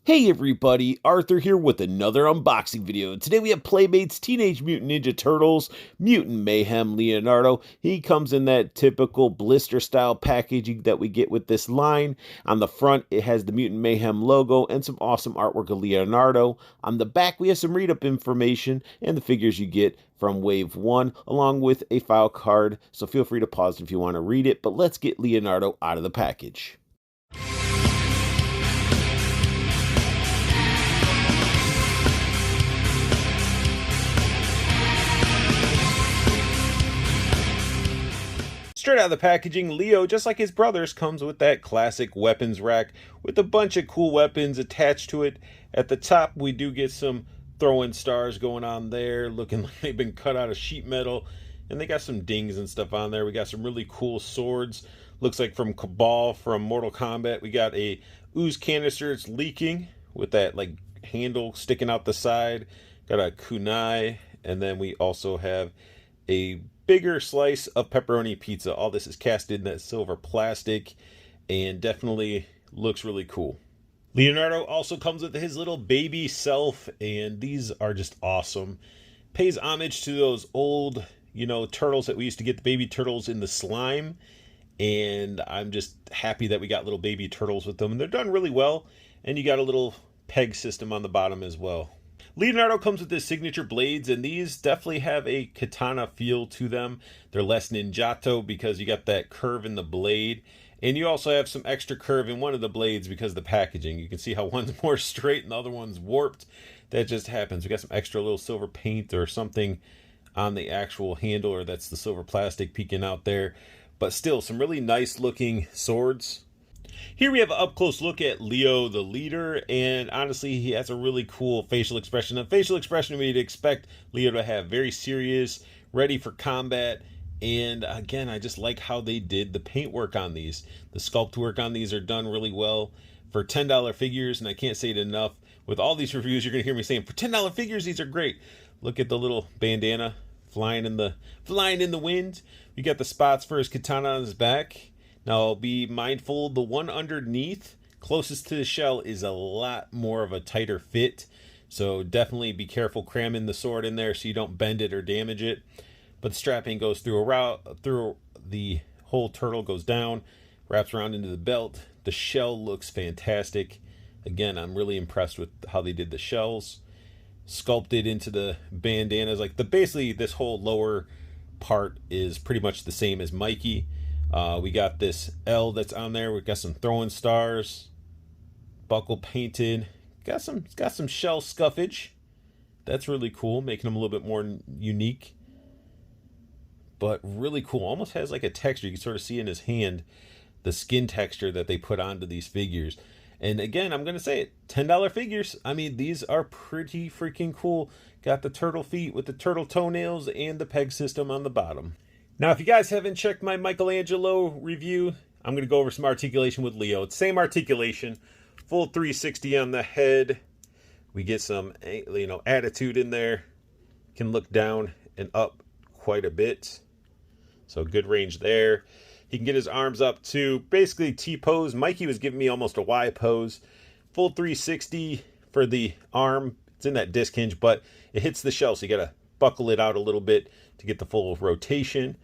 Hey everybody, Arthur here with another unboxing video. Today we have Playmates Teenage Mutant Ninja Turtles Mutant Mayhem Leonardo. He comes in that typical blister style packaging that we get with this line. On the front it has the Mutant Mayhem logo and some awesome artwork of Leonardo. On the back we have some read-up information and the figures you get from Wave 1 along with a file card, so feel free to pause if you want to read it, but let's get Leonardo out of the package. Straight out of the packaging, Leo, just like his brothers, comes with that classic weapons rack with a bunch of cool weapons attached to it. At the top, we do get some throwing stars going on there, looking like they've been cut out of sheet metal. And they got some dings and stuff on there. We got some really cool swords. Looks like from Cabal from Mortal Kombat. We got a ooze canister. It's leaking with that like handle sticking out the side. Got a kunai. And then we also have a bigger slice of pepperoni pizza. All this is cast in that silver plastic and definitely looks really cool. Leonardo also comes with his little baby self, and these are just awesome. Pays homage to those old, turtles that we used to get, the baby turtles in the slime, and I'm just happy that we got little baby turtles with them. And they're done really well, and you got a little peg system on the bottom as well. Leonardo comes with his signature blades, and these definitely have a katana feel to them. They're less ninjato because you got that curve in the blade, and you also have some extra curve in one of the blades because of the packaging. You can see how one's more straight and the other one's warped. That just happens. We got some extra little silver paint or something on the actual handle, or that's the silver plastic peeking out there. But still, some really nice looking swords. Here we have an up-close look at Leo the leader, and honestly, he has a really cool facial expression. A facial expression we'd expect Leo to have, very serious, ready for combat, and again, I just like how they did the paint work on these. The sculpt work on these are done really well for $10 figures, and I can't say it enough. With all these reviews, you're going to hear me saying, for $10 figures, these are great. Look at the little bandana flying in the wind. We got the spots for his katana on his back. Now, be mindful, the one underneath, closest to the shell, is a lot more of a tighter fit. So definitely be careful cramming the sword in there so you don't bend it or damage it. But the strapping goes through the whole turtle goes down, wraps around into the belt. The shell looks fantastic. Again, I'm really impressed with how they did the shells. Sculpted into the bandanas. Basically, this whole lower part is pretty much the same as Mikey. We got this L that's on there. We've got some throwing stars, buckle painted. Got some shell scuffage. That's really cool, making them a little bit more unique. But really cool. Almost has like a texture. You can sort of see in his hand the skin texture that they put onto these figures. And again, I'm going to say it, $10 figures. I mean, these are pretty freaking cool. Got the turtle feet with the turtle toenails and the peg system on the bottom. Now, if you guys haven't checked my Michelangelo review, I'm going to go over some articulation with Leo. It's same articulation, full 360 on the head. We get some, attitude in there. Can look down and up quite a bit. So good range there. He can get his arms up to basically T-pose. Mikey was giving me almost a Y pose. Full 360 for the arm. It's in that disc hinge, but it hits the shell, so you got to buckle it out a little bit to get the full rotation.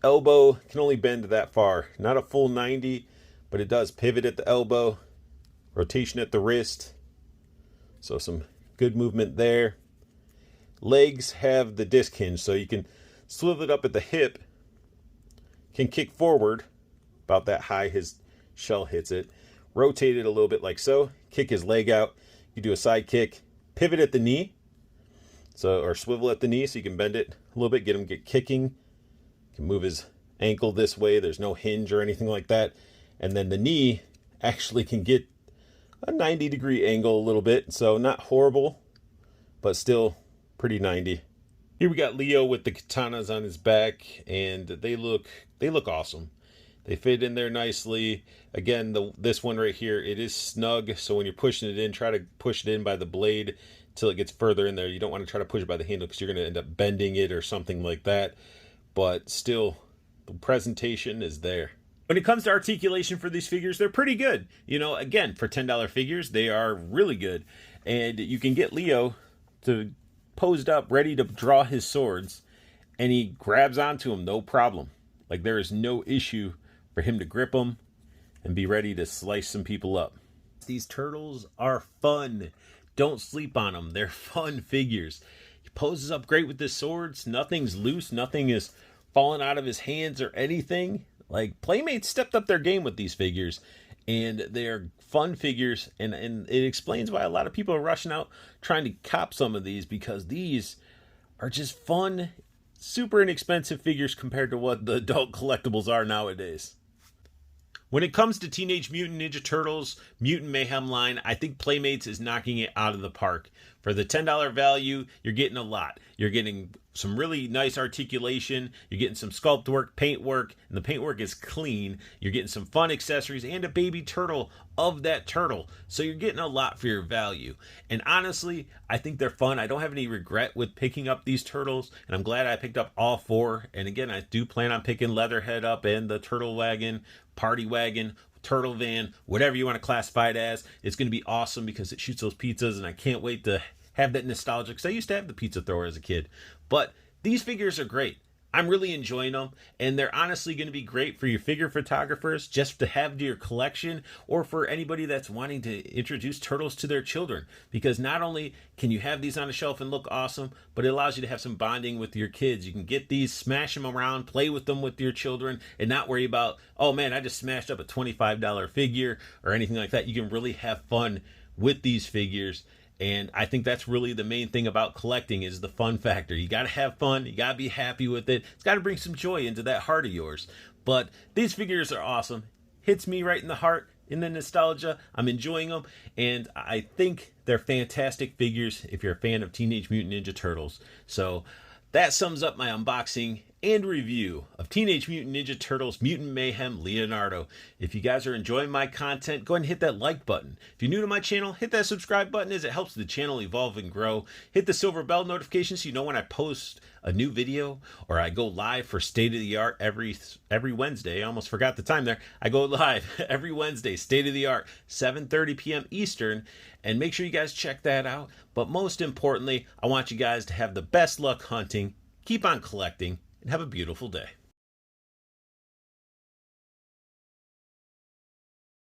Elbow can only bend that far. Not a full 90, but it does pivot at the elbow. Rotation at the wrist. So some good movement there. Legs have the disc hinge, so you can swivel it up at the hip. Can kick forward about that high his shell hits it. Rotate it a little bit like so. Kick his leg out. You do a side kick. Pivot at the knee. Or swivel at the knee so you can bend it a little bit, get him kicking. Can move his ankle this way. There's no hinge or anything like that. And then the knee actually can get a 90-degree angle a little bit. So not horrible, but still pretty 90. Here we got Leo with the katanas on his back, and they look awesome. They fit in there nicely. Again, this one right here, it is snug. So when you're pushing it in, try to push it in by the blade till it gets further in there. You don't want to try to push it by the handle because you're going to end up bending it or something like that. But still, the presentation is there. When it comes to articulation for these figures, they're pretty good. You know, again, for $10 figures, they are really good. And you can get Leo to posed up, ready to draw his swords, and he grabs onto them, no problem. Like, there is no issue for him to grip them and be ready to slice some people up. These turtles are fun. Don't sleep on them. They're fun figures. He poses up great with his swords. Nothing's loose. Nothing is falling out of his hands or anything. Like, Playmates stepped up their game with these figures, and they're fun figures, and it explains why a lot of people are rushing out trying to cop some of these, because these are just fun, super inexpensive figures compared to what the adult collectibles are nowadays. When it comes to Teenage Mutant Ninja Turtles, Mutant Mayhem line, I think Playmates is knocking it out of the park. For the $10 value, you're getting a lot. You're getting some really nice articulation. You're getting some sculpt work, paint work, and the paint work is clean. You're getting some fun accessories and a baby turtle of that turtle. So you're getting a lot for your value. And honestly, I think they're fun. I don't have any regret with picking up these turtles, and I'm glad I picked up all four. And again, I do plan on picking Leatherhead up and the Turtle Wagon, Party Wagon, Turtle Van, whatever you want to classify it as. It's going to be awesome because it shoots those pizzas, and I can't wait to have that nostalgia, because I used to have the pizza thrower as a kid. But these figures are great. I'm really enjoying them, and they're honestly going to be great for your figure photographers just to have to your collection, or for anybody that's wanting to introduce turtles to their children, because not only can you have these on a shelf and look awesome, but it allows you to have some bonding with your kids. You can get these, smash them around, play with them with your children, and not worry about, oh man, I just smashed up a $25 figure or anything like that. You can really have fun with these figures. And I think that's really the main thing about collecting, is the fun factor. You got to have fun. You got to be happy with it. It's got to bring some joy into that heart of yours. But these figures are awesome. Hits me right in the heart, in the nostalgia. I'm enjoying them. And I think they're fantastic figures if you're a fan of Teenage Mutant Ninja Turtles. So that sums up my unboxing and review of Teenage Mutant Ninja Turtles Mutant Mayhem Leonardo. If you guys are enjoying my content, go ahead and hit that like button. If you're new to my channel, hit that subscribe button, as it helps the channel evolve and grow. Hit the silver bell notification so you know when I post a new video, or I go live for State of the Art every Wednesday. I almost forgot the time there. I go live every Wednesday, State of the Art, 7:30 p.m. Eastern, and make sure you guys check that out. But most importantly, I want you guys to have the best luck hunting, keep on collecting, and have a beautiful day.